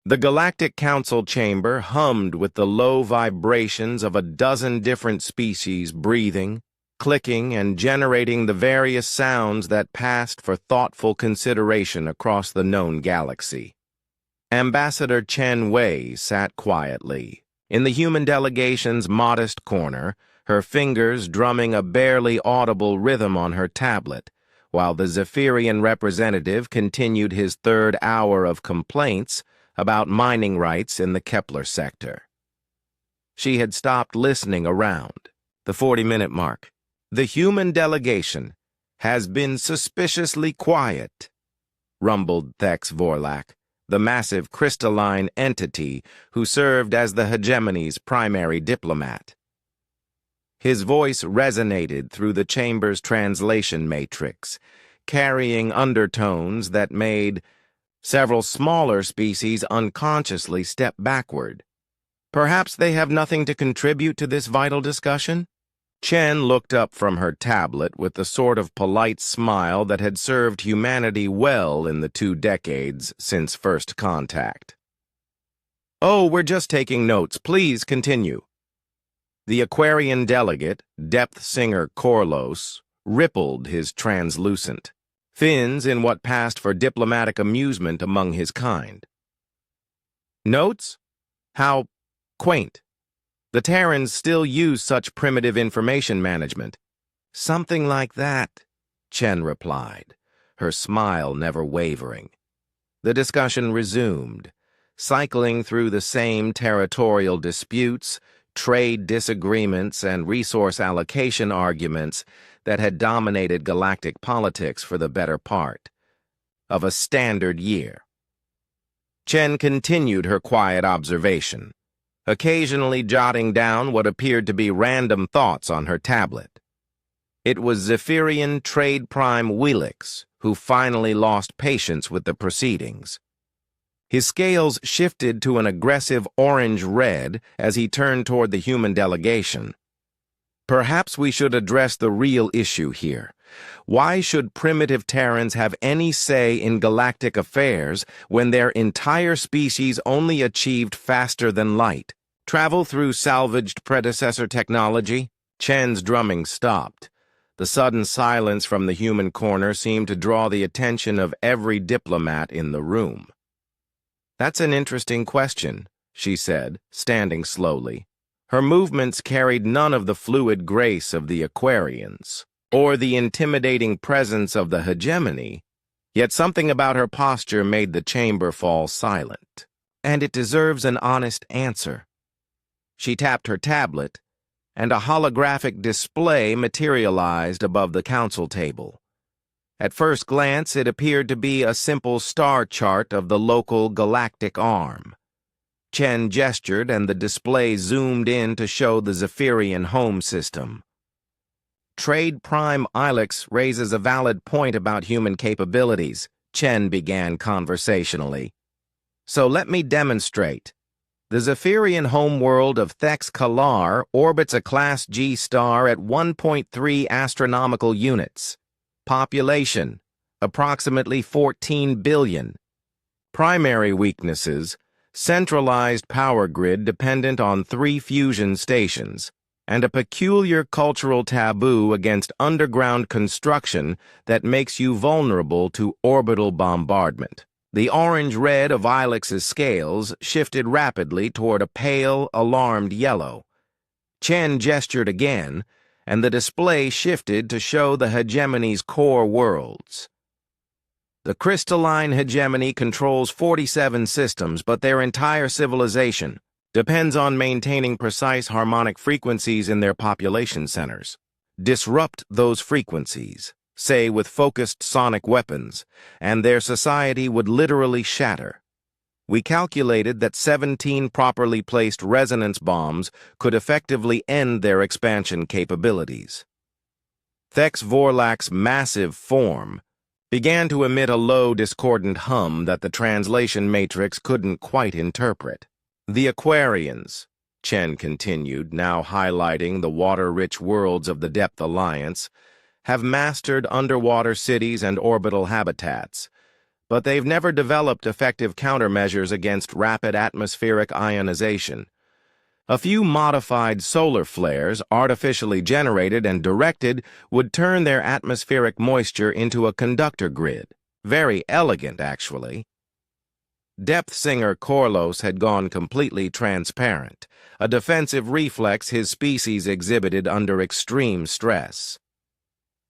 The Galactic Council chamber hummed with the low vibrations of a dozen different species breathing, clicking, and generating the various sounds that passed for thoughtful consideration across the known galaxy. Ambassador Chen Wei sat quietly, in the human delegation's modest corner, her fingers drumming a barely audible rhythm on her tablet, while the Zephyrian representative continued his third hour of complaints about mining rights in the Kepler sector. She had stopped listening around the 40-minute mark. The human delegation has been suspiciously quiet, rumbled Thex Vorlak, the massive crystalline entity who served as the hegemony's primary diplomat. His voice resonated through the chamber's translation matrix, carrying undertones that made several smaller species unconsciously step backward. Perhaps they have nothing to contribute to this vital discussion? Chen looked up from her tablet with the sort of polite smile that had served humanity well in the 2 decades since first contact. "Oh, we're just taking notes. Please continue." The Aquarian delegate, depth singer Corlos, rippled his translucent fins in what passed for diplomatic amusement among his kind. "Notes? How quaint. The Terrans still use such primitive information management." "Something like that," Chen replied, her smile never wavering. The discussion resumed, cycling through the same territorial disputes, trade disagreements, and resource allocation arguments that had dominated galactic politics for the better part of a standard year. Chen continued her quiet observation, occasionally jotting down what appeared to be random thoughts on her tablet. It was Zephyrian Trade Prime Wheelix who finally lost patience with the proceedings. His scales shifted to an aggressive orange-red as he turned toward the human delegation. "Perhaps we should address the real issue here. Why should primitive Terrans have any say in galactic affairs when their entire species only achieved faster than light? Travel through salvaged predecessor technology?" Chen's drumming stopped. The sudden silence from the human corner seemed to draw the attention of every diplomat in the room. "That's an interesting question," she said, standing slowly. Her movements carried none of the fluid grace of the Aquarians, or the intimidating presence of the hegemony, yet something about her posture made the chamber fall silent. "And it deserves an honest answer." She tapped her tablet, and a holographic display materialized above the council table. At first glance, it appeared to be a simple star chart of the local galactic arm. Chen gestured, and the display zoomed in to show the Zephyrian home system. "Trade Prime Ilex raises a valid point about human capabilities," Chen began conversationally. "So let me demonstrate. The Zephyrian homeworld of Thex Kalar orbits a Class G star at 1.3 astronomical units. Population, approximately 14 billion. Primary weaknesses, centralized power grid dependent on 3 fusion stations, and a peculiar cultural taboo against underground construction that makes you vulnerable to orbital bombardment." The orange-red of Ilex's scales shifted rapidly toward a pale, alarmed yellow. Chen gestured again, and the display shifted to show the hegemony's core worlds. "The crystalline hegemony controls 47 systems, but their entire civilization depends on maintaining precise harmonic frequencies in their population centers. Disrupt those frequencies, say with focused sonic weapons, and their society would literally shatter. We calculated that 17 properly placed resonance bombs could effectively end their expansion capabilities." Thex Vorlak's massive form began to emit a low, discordant hum that the translation matrix couldn't quite interpret. "The Aquarians," Chen continued, now highlighting the water-rich worlds of the Depth Alliance, "have mastered underwater cities and orbital habitats, but they've never developed effective countermeasures against rapid atmospheric ionization. A few modified solar flares, artificially generated and directed, would turn their atmospheric moisture into a conductor grid. Very elegant, actually. Depth singer Corlos had gone completely transparent, a defensive reflex his species exhibited under extreme stress.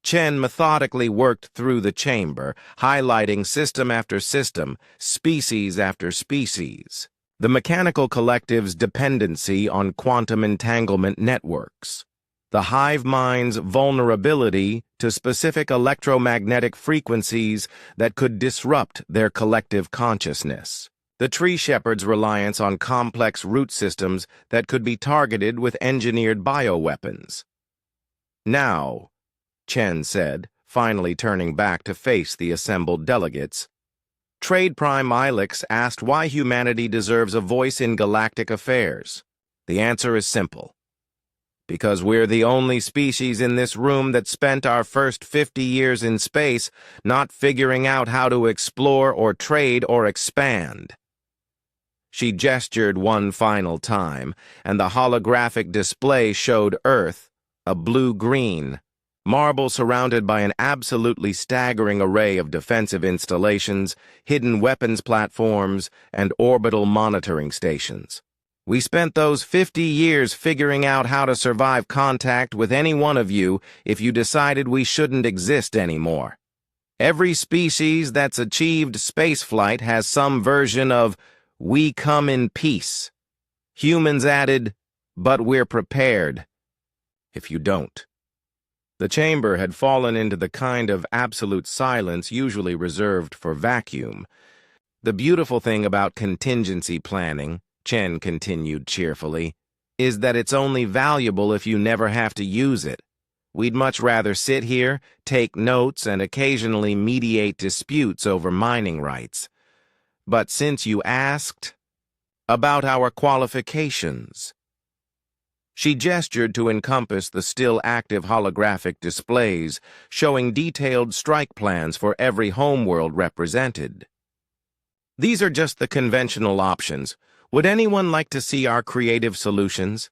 Chen methodically worked through the chamber, highlighting system after system, species after species. The mechanical collective's dependency on quantum entanglement networks. The hive mind's vulnerability to specific electromagnetic frequencies that could disrupt their collective consciousness. The tree shepherd's reliance on complex root systems that could be targeted with engineered bioweapons. Now, Chen said, finally turning back to face the assembled delegates, Trade Prime Ilex asked why humanity deserves a voice in galactic affairs. The answer is simple. Because we're the only species in this room that spent our first 50 years in space not figuring out how to explore or trade or expand. She gestured one final time, and the holographic display showed Earth, a blue-green, marble surrounded by an absolutely staggering array of defensive installations, hidden weapons platforms, and orbital monitoring stations. We spent those 50 years figuring out how to survive contact with any one of you if you decided we shouldn't exist anymore. Every species that's achieved spaceflight has some version of "we come in peace." Humans added, "but we're prepared if you don't." The chamber had fallen into the kind of absolute silence usually reserved for vacuum. The beautiful thing about contingency planning, Chen continued cheerfully, is that it's only valuable if you never have to use it. We'd much rather sit here, take notes, and occasionally mediate disputes over mining rights. But since you asked about our qualifications, she gestured to encompass the still-active holographic displays, showing detailed strike plans for every homeworld represented. These are just the conventional options. Would anyone like to see our creative solutions?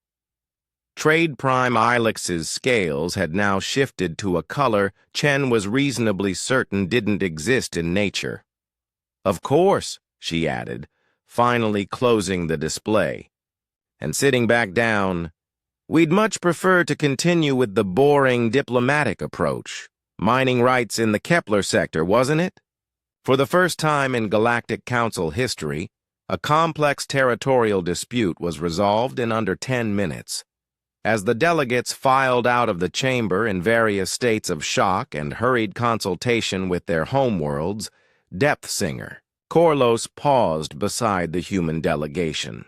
Trade Prime Ilex's scales had now shifted to a color Chen was reasonably certain didn't exist in nature. Of course, she added, finally closing the display. And sitting back down, we'd much prefer to continue with the boring diplomatic approach. Mining rights in the Kepler sector, wasn't it? For the first time in Galactic Council history, a complex territorial dispute was resolved in under 10 minutes. As the delegates filed out of the chamber in various states of shock and hurried consultation with their homeworlds, Depth Singer Corlos paused beside the human delegation.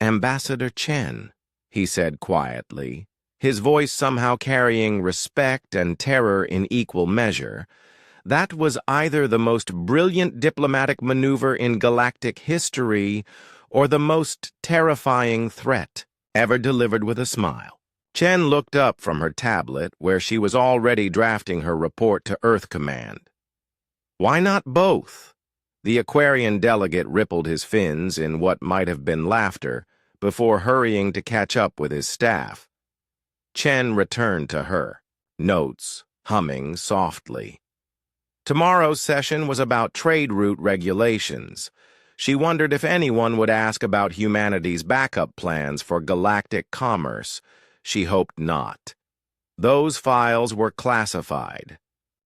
"Ambassador Chen," he said quietly, his voice somehow carrying respect and terror in equal measure, "that was either the most brilliant diplomatic maneuver in galactic history or the most terrifying threat ever delivered with a smile." Chen looked up from her tablet, where she was already drafting her report to Earth Command. "Why not both?" The Aquarian delegate rippled his fins in what might have been laughter, before hurrying to catch up with his staff. Chen returned to her, notes humming softly. Tomorrow's session was about trade route regulations. She wondered if anyone would ask about humanity's backup plans for galactic commerce. She hoped not. Those files were classified.